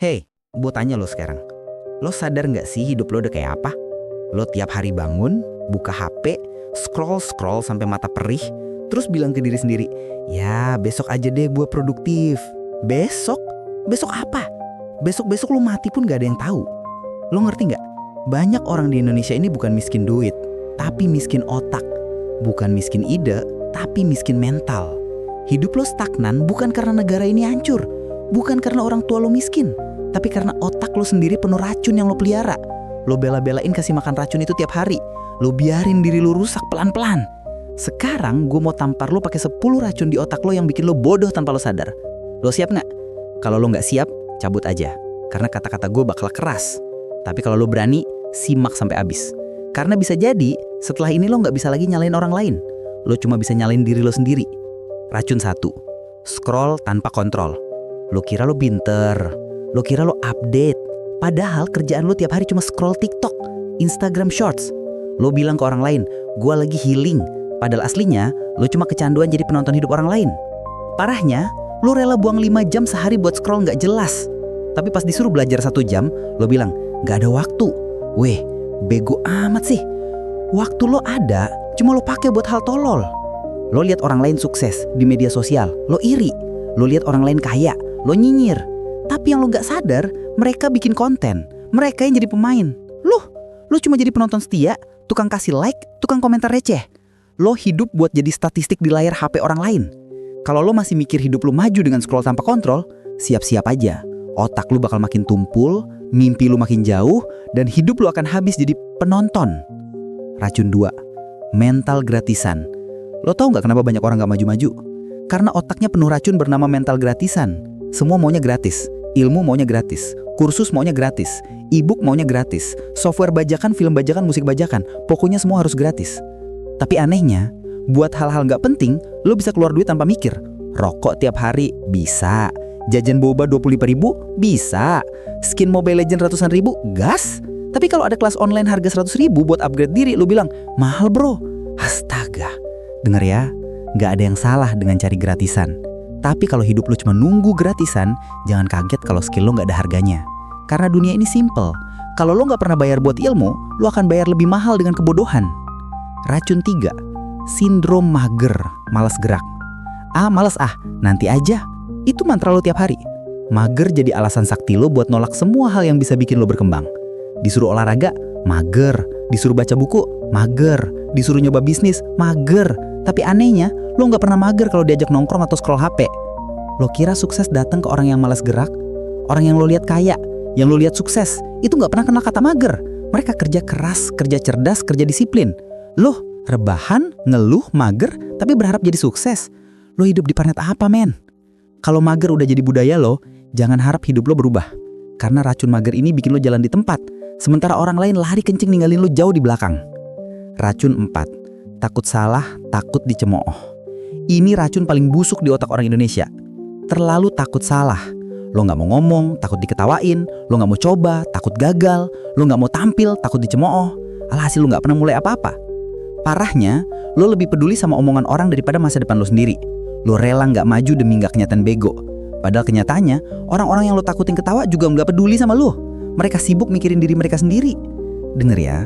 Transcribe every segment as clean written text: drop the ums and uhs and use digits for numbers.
Hey, gue tanya lo sekarang. Lo sadar nggak sih hidup lo udah kayak apa? Lo tiap hari bangun, buka HP, scroll sampai mata perih, terus bilang ke diri sendiri, ya besok aja deh gue produktif. Besok? Besok apa? Besok-besok lo mati pun gak ada yang tahu. Lo ngerti nggak? Banyak orang di Indonesia ini bukan miskin duit, tapi miskin otak. Bukan miskin ide, tapi miskin mental. Hidup lo stagnan bukan karena negara ini hancur, bukan karena orang tua lo miskin, tapi karena otak lo sendiri penuh racun yang lo pelihara. Lo bela-belain kasih makan racun itu tiap hari. Lo biarin diri lo rusak pelan-pelan. Sekarang gue mau tampar lo pakai 10 racun di otak lo yang bikin lo bodoh tanpa lo sadar. Lo siap nggak? Kalau lo nggak siap, cabut aja. Karena kata-kata gue bakal keras. Tapi kalau lo berani, simak sampai habis. Karena bisa jadi setelah ini lo nggak bisa lagi nyalain orang lain. Lo cuma bisa nyalain diri lo sendiri. Racun 1, scroll tanpa kontrol. Lo kira lo pinter, lo kira lo update. Padahal kerjaan lo tiap hari cuma scroll TikTok, Instagram Shorts. Lo bilang ke orang lain, gue lagi healing. Padahal aslinya, lo cuma kecanduan jadi penonton hidup orang lain. Parahnya, lo rela buang 5 jam sehari buat scroll gak jelas. Tapi pas disuruh belajar 1 jam, lo bilang, gak ada waktu. Weh, bego amat sih. Waktu lo ada, cuma lo pakai buat hal tolol. Lo lihat orang lain sukses di media sosial, lo iri. Lo lihat orang lain kaya, lo nyinyir. Tapi yang lo gak sadar, mereka bikin konten. Mereka yang jadi pemain. Lo cuma jadi penonton setia, tukang kasih like, tukang komentar receh. Lo hidup buat jadi statistik di layar HP orang lain. Kalau lo masih mikir hidup lo maju dengan scroll tanpa kontrol, siap-siap aja. Otak lo bakal makin tumpul, mimpi lo makin jauh, dan hidup lo akan habis jadi penonton. Racun 2, mental gratisan. Lo tau gak kenapa banyak orang gak maju-maju? Karena otaknya penuh racun bernama mental gratisan. Semua maunya gratis. Ilmu maunya gratis, kursus maunya gratis, e-book maunya gratis, software bajakan, film bajakan, musik bajakan, pokoknya semua harus gratis. Tapi anehnya, buat hal-hal gak penting, lo bisa keluar duit tanpa mikir. Rokok tiap hari, bisa. Jajan boba 25.000, bisa. Skin Mobile Legends ratusan ribu, gas. Tapi kalau ada kelas online harga 100.000 buat upgrade diri, lo bilang, mahal bro. Astaga. Dengar ya, gak ada yang salah dengan cari gratisan. Tapi kalau hidup lo cuma nunggu gratisan, jangan kaget kalau skill lo gak ada harganya. Karena dunia ini simple. Kalau lo gak pernah bayar buat ilmu, lo akan bayar lebih mahal dengan kebodohan. Racun 3, sindrom mager, malas gerak. Malas nanti aja. Itu mantra lo tiap hari. Mager jadi alasan sakti lo buat nolak semua hal yang bisa bikin lo berkembang. Disuruh olahraga, mager. Disuruh baca buku, mager. Disuruh nyoba bisnis, mager. Tapi anehnya, lo gak pernah mager kalau diajak nongkrong atau scroll HP. Lo kira sukses datang ke orang yang malas gerak? Orang yang lo lihat kaya, yang lo lihat sukses, itu gak pernah kenal kata mager. Mereka kerja keras, kerja cerdas, kerja disiplin. Lo rebahan, ngeluh, mager, tapi berharap jadi sukses. Lo hidup di planet apa, men? Kalau mager udah jadi budaya lo, jangan harap hidup lo berubah. Karena racun mager ini bikin lo jalan di tempat, sementara orang lain lari kencing ninggalin lo jauh di belakang. Racun 4, takut salah, takut dicemooh. Ini racun paling busuk di otak orang Indonesia. Terlalu takut salah. Lo gak mau ngomong, takut diketawain. Lo gak mau coba, takut gagal. Lo gak mau tampil, takut dicemooh. Alhasil lo gak pernah mulai apa-apa. Parahnya, lo lebih peduli sama omongan orang daripada masa depan lo sendiri. Lo rela gak maju demi gak kenyataan bego. Padahal kenyataannya, orang-orang yang lo takutin ketawa juga gak peduli sama lo. Mereka sibuk mikirin diri mereka sendiri. Denger ya,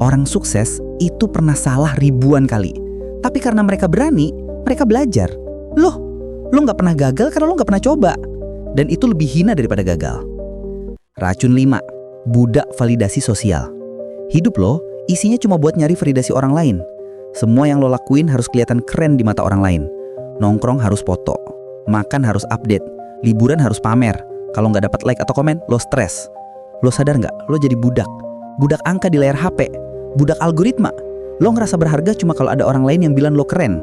orang sukses itu pernah salah ribuan kali. Tapi karena mereka berani, mereka belajar. Lo gak pernah gagal karena lo gak pernah coba. Dan itu lebih hina daripada gagal. Racun 5, budak validasi sosial. Hidup lo isinya cuma buat nyari validasi orang lain. Semua yang lo lakuin harus kelihatan keren di mata orang lain. Nongkrong harus foto, makan harus update, liburan harus pamer. Kalau gak dapat like atau komen, lo stres. Lo sadar gak? Lo jadi budak. Budak angka di layar HP. Budak algoritma. Lo ngerasa berharga cuma kalau ada orang lain yang bilang lo keren.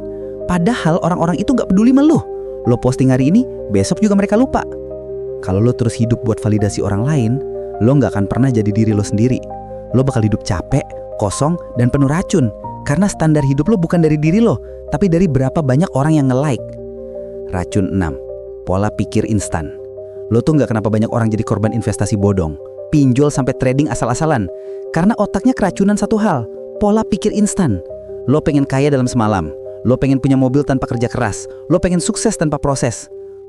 Padahal orang-orang itu gak peduli sama lo. Lo posting hari ini, besok juga mereka lupa. Kalau lo terus hidup buat validasi orang lain, lo gak akan pernah jadi diri lo sendiri. Lo bakal hidup capek, kosong, dan penuh racun. Karena standar hidup lo bukan dari diri lo, tapi dari berapa banyak orang yang nge-like. Racun 6, pola pikir instan. Lo tuh gak kenapa banyak orang jadi korban investasi bodong, pinjol sampai trading asal-asalan. Karena otaknya keracunan satu hal, pola pikir instan. Lo pengen kaya dalam semalam. Lo pengen punya mobil tanpa kerja keras. Lo pengen sukses tanpa proses.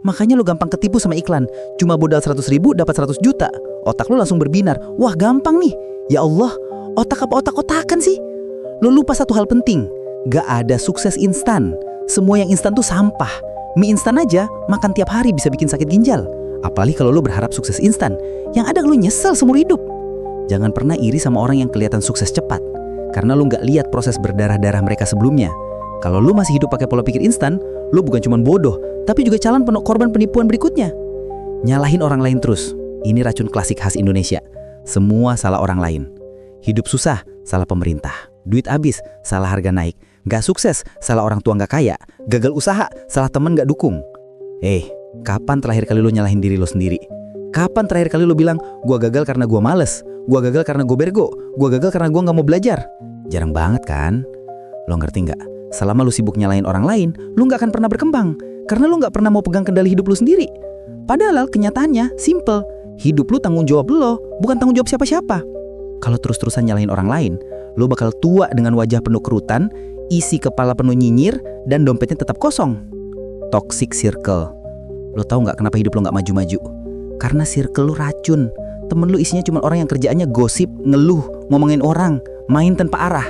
Makanya lo gampang ketipu sama iklan. Cuma modal 100.000 dapat 100 juta. Otak lo langsung berbinar. Wah gampang nih. Ya Allah, otak apa otak-otakan sih? Lo lupa satu hal penting. Gak ada sukses instan. Semua yang instan tuh sampah. Mie instan aja makan tiap hari bisa bikin sakit ginjal. Apalagi kalau lo berharap sukses instan. Yang ada lo nyesel seumur hidup. Jangan pernah iri sama orang yang kelihatan sukses cepat. Karena lo gak lihat proses berdarah-darah mereka sebelumnya. Kalau lo masih hidup pakai pola pikir instan, lo bukan cuma bodoh, tapi juga calon korban penipuan berikutnya. Nyalahin orang lain terus. Ini racun klasik khas Indonesia. Semua salah orang lain. Hidup susah, salah pemerintah. Duit habis, salah harga naik. Gak sukses, salah orang tua gak kaya. Gagal usaha, salah temen gak dukung. Kapan terakhir kali lo nyalahin diri lo sendiri? Kapan terakhir kali lo bilang, gua gagal karena gua males, gua gagal karena gua bergo, gua gagal karena gua gak mau belajar? Jarang banget kan? Lo ngerti gak? Selama lo sibuk nyalahin orang lain, lo gak akan pernah berkembang. Karena lo gak pernah mau pegang kendali hidup lo sendiri. Padahal kenyataannya simple. Hidup lo tanggung jawab lo, bukan tanggung jawab siapa-siapa. Kalau terus-terusan nyalahin orang lain, lo bakal tua dengan wajah penuh kerutan, isi kepala penuh nyinyir, dan dompetnya tetap kosong. Toxic circle. Lo tahu nggak kenapa hidup lo nggak maju-maju? Karena circle lo racun. Temen lo isinya cuma orang yang kerjaannya gosip, ngeluh, ngomongin orang, main tanpa arah.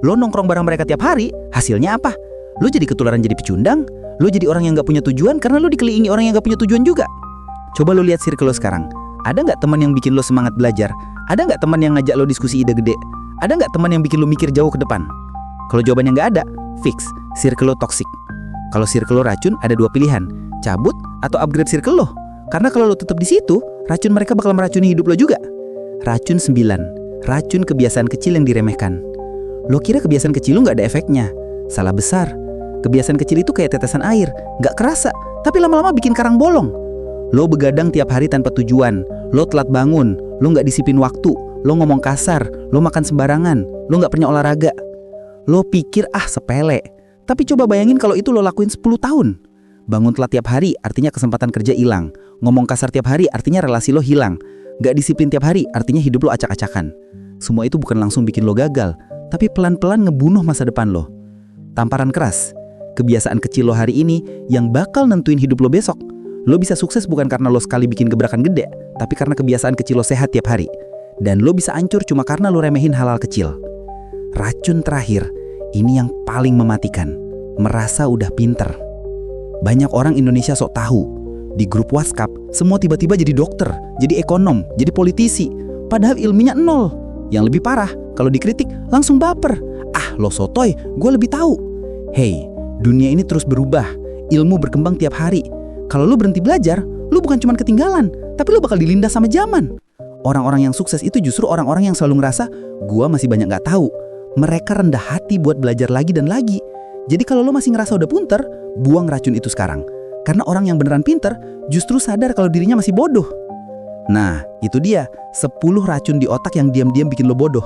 Lo nongkrong bareng mereka tiap hari, hasilnya apa? Lo jadi ketularan jadi pecundang. Lo jadi orang yang nggak punya tujuan karena lo dikelilingi orang yang nggak punya tujuan juga. Coba lo lihat circle lo sekarang. Ada nggak teman yang bikin lo semangat belajar? Ada nggak teman yang ngajak lo diskusi ide gede? Ada nggak teman yang bikin lo mikir jauh ke depan? Kalau jawabannya nggak ada, fix, circle lo toxic. Kalau circle lo racun, ada dua pilihan, cabut atau upgrade circle lo. Karena kalau lo tetap di situ, racun mereka bakal meracuni hidup lo juga. Racun 9, racun kebiasaan kecil yang diremehkan. Lo kira kebiasaan kecil lo nggak ada efeknya? Salah besar. Kebiasaan kecil itu kayak tetesan air, nggak kerasa, tapi lama-lama bikin karang bolong. Lo begadang tiap hari tanpa tujuan, lo telat bangun, lo nggak disiplin waktu, lo ngomong kasar, lo makan sembarangan, lo nggak pernah olahraga. Lo pikir sepele, tapi coba bayangin kalau itu lo lakuin 10 tahun. Bangun telat tiap hari artinya kesempatan kerja hilang, ngomong kasar tiap hari artinya relasi lo hilang, nggak disiplin tiap hari artinya hidup lo acak-acakan. Semua itu bukan langsung bikin lo gagal, tapi pelan-pelan ngebunuh masa depan lo. Tamparan keras, kebiasaan kecil lo hari ini yang bakal nentuin hidup lo besok. Lo bisa sukses bukan karena lo sekali bikin gebrakan gede, tapi karena kebiasaan kecil lo sehat tiap hari. Dan lo bisa hancur cuma karena lo remehin hal-hal kecil. Racun terakhir, ini yang paling mematikan. Merasa udah pinter. Banyak orang Indonesia sok tahu. Di grup WhatsApp, semua tiba-tiba jadi dokter, jadi ekonom, jadi politisi. Padahal ilmunya nol. Yang lebih parah, kalau dikritik langsung baper. Lo sotoy, gue lebih tahu. Hey, dunia ini terus berubah. Ilmu berkembang tiap hari. Kalau lu berhenti belajar, lu bukan cuma ketinggalan, tapi lu bakal dilindas sama zaman. Orang-orang yang sukses itu justru orang-orang yang selalu ngerasa, gua masih banyak gak tahu. Mereka rendah hati buat belajar lagi dan lagi. Jadi kalau lu masih ngerasa udah punter, buang racun itu sekarang. Karena orang yang beneran pinter, justru sadar kalau dirinya masih bodoh. Nah, itu dia, 10 racun di otak yang diam-diam bikin lo bodoh.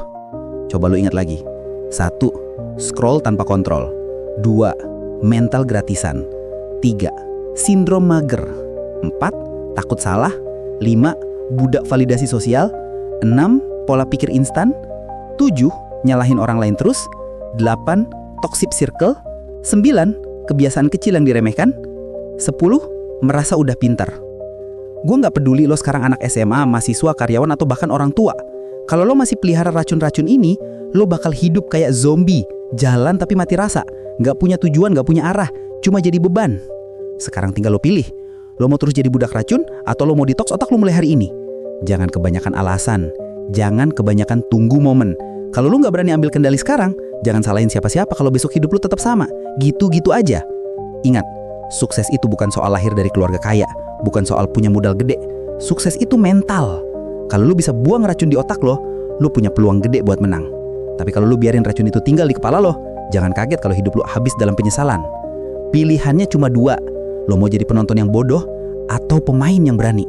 Coba lu ingat lagi. 1. Scroll tanpa kontrol. 2. Mental gratisan. 3. Sindrom mager. 4. Takut salah. 5. Budak validasi sosial. 6. Pola pikir instan. 7. Nyalahin orang lain terus. 8. Toxic circle. 9. Kebiasaan kecil yang diremehkan. 10. Merasa udah pintar. Gue gak peduli lo sekarang anak SMA, mahasiswa, karyawan, atau bahkan orang tua. Kalau lo masih pelihara racun-racun ini, lo bakal hidup kayak zombie. Jalan tapi mati rasa. Gak punya tujuan, gak punya arah. Cuma jadi beban. Sekarang tinggal lo pilih, lo mau terus jadi budak racun atau lo mau detox otak lo mulai hari ini. Jangan kebanyakan alasan, jangan kebanyakan tunggu momen. Kalau lo gak berani ambil kendali sekarang, jangan salahin siapa-siapa kalau besok hidup lo tetap sama. Gitu-gitu aja. Ingat, sukses itu bukan soal lahir dari keluarga kaya, bukan soal punya modal gede. Sukses itu mental. Kalau lo bisa buang racun di otak lo punya peluang gede buat menang. Tapi kalau lo biarin racun itu tinggal di kepala lo, jangan kaget kalau hidup lo habis dalam penyesalan. Pilihannya cuma 2. Lo mau jadi penonton yang bodoh atau pemain yang berani?